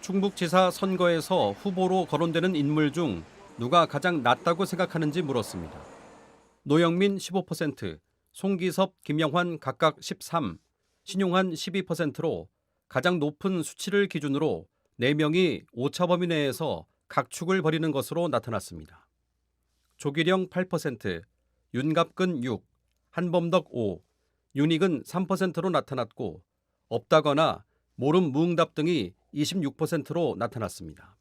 충북지사 선거에서 후보로 거론되는 인물 중 누가 가장 낫다고 생각하는지 물었습니다. 노영민 15%, 송기섭, 김영환 각각 13, 신용한 12%로 가장 높은 수치를 기준으로 4명이 오차 범위 내에서 각축을 벌이는 것으로 나타났습니다. 조기령 8%, 윤갑근 6, 한범덕 5, 윤익은 3%로 나타났고 없다거나 모름 무응답 등이 26%로 나타났습니다.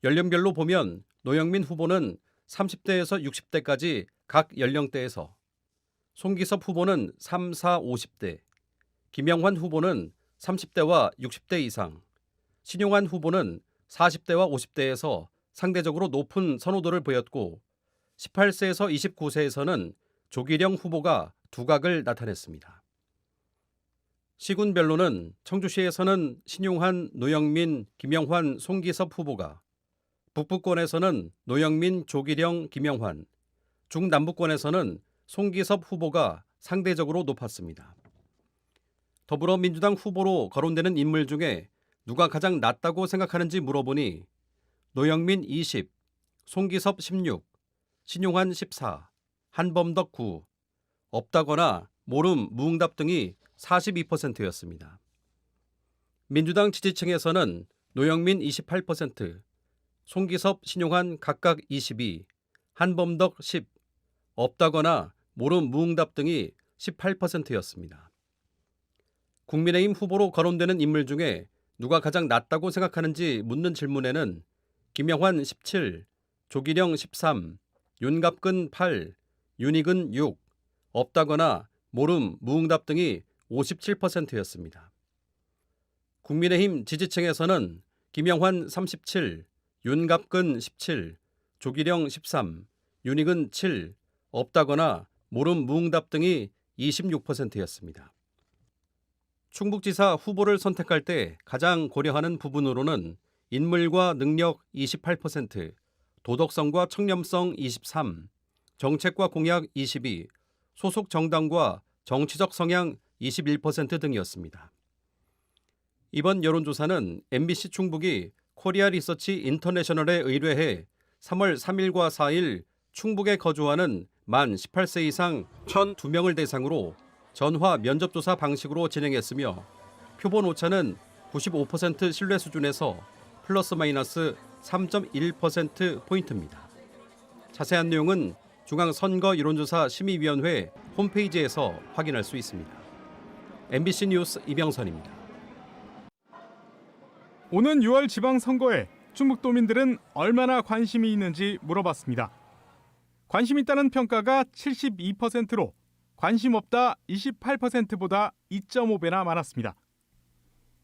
연령별로 보면 노영민 후보는 30대에서 60대까지 각 연령대에서, 송기섭 후보는 3, 4, 50대, 김영환 후보는 30대와 60대 이상, 신용한 후보는 40대와 50대에서 상대적으로 높은 선호도를 보였고 18세에서 29세에서는 조기령 후보가 두각을 나타냈습니다. 시군별로는 청주시에서는 신용한, 노영민, 김영환, 송기섭 후보가, 북부권에서는 노영민, 조기령, 김영환, 중남부권에서는 송기섭 후보가 상대적으로 높았습니다. 더불어민주당 후보로 거론되는 인물 중에 누가 가장 낫다고 생각하는지 물어보니 노영민 20, 송기섭 16, 신용한 14, 한범덕 9, 없다거나 모름, 무응답 등이 42%였습니다. 민주당 지지층에서는 노영민 28%, 송기섭, 신용한 각각 22, 한범덕 10, 없다거나 모름, 무응답 등이 18%였습니다. 국민의힘 후보로 거론되는 인물 중에 누가 가장 낫다고 생각하는지 묻는 질문에는 김영환 17, 조기령 13, 윤갑근 8, 윤익은 6, 없다거나 모름, 무응답 등이 57%였습니다. 국민의힘 지지층에서는 김영환 37, 윤갑근 17, 조기령 13, 윤익은 7, 없다거나 모름, 무응답 등이 26%였습니다. 충북지사 후보를 선택할 때 가장 고려하는 부분으로는 인물과 능력 28%, 도덕성과 청렴성 23, 정책과 공약 22, 소속 정당과 정치적 성향 21% 등이었습니다. 이번 여론조사는 MBC 충북이 코리아 리서치 인터내셔널에 의뢰해 3월 3일과 4일 충북에 거주하는 만 18세 이상 1,002명을 대상으로 전화 면접조사 방식으로 진행했으며 표본 오차는 95% 신뢰 수준에서 플러스 마이너스 3.1%포인트입니다. 자세한 내용은 중앙선거여론조사 심의위원회 홈페이지에서 확인할 수 있습니다. MBC 뉴스 이병선입니다. 오는 6월 지방선거에 충북도민들은 얼마나 관심이 있는지 물어봤습니다. 관심 있다는 평가가 72%로 관심 없다 28%보다 2.5배나 많았습니다.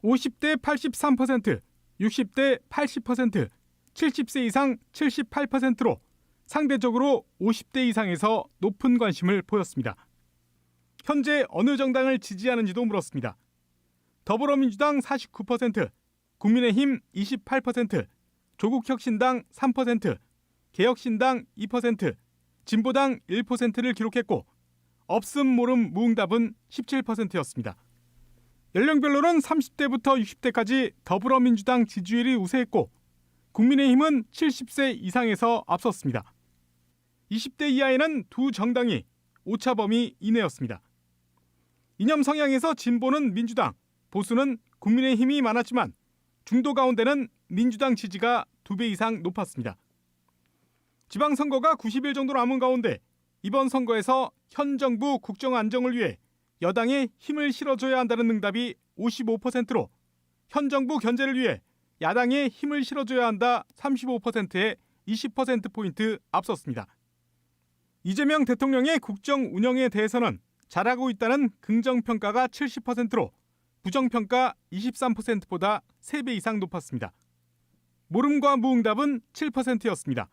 50대 83%, 60대 80%, 70세 이상 78%로 상대적으로 50대 이상에서 높은 관심을 보였습니다. 현재 어느 정당을 지지하는지도 물었습니다. 더불어민주당 49%, 국민의힘 28%, 조국혁신당 3%, 개혁신당 2%, 진보당 1%를 기록했고 없음 모름 무응답은 17%였습니다. 연령별로는 30대부터 60대까지 더불어민주당 지지율이 우세했고 국민의힘은 70세 이상에서 앞섰습니다. 20대 이하에는 두 정당이 오차 범위 이내였습니다. 이념 성향에서 진보는 민주당, 보수는 국민의힘이 많았지만 중도 가운데는 민주당 지지가 2배 이상 높았습니다. 지방선거가 90일 정도 남은 가운데 이번 선거에서 현 정부 국정 안정을 위해 여당에 힘을 실어줘야 한다는 응답이 55%로 현 정부 견제를 위해 야당에 힘을 실어줘야 한다 35%에 20%포인트 앞섰습니다. 이재명 대통령의 국정 운영에 대해서는 잘하고 있다는 긍정평가가 70%로 부정평가 23%보다 3배 이상 높았습니다. 모름과 무응답은 7%였습니다.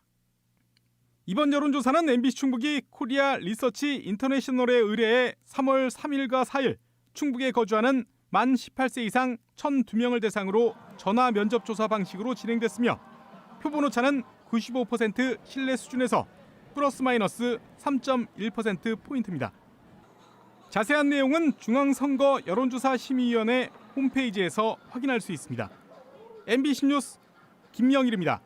이번 여론조사는 MBC 충북이 코리아 리서치 인터내셔널에 의뢰해 3월 3일과 4일 충북에 거주하는 만 18세 이상 1,002명을 대상으로 전화 면접조사 방식으로 진행됐으며 표본 오차는 95% 신뢰 수준에서 플러스 마이너스 3.1%포인트입니다. 자세한 내용은 중앙선거 여론조사 심의위원회 홈페이지에서 확인할 수 있습니다. MBC 뉴스 김영일입니다.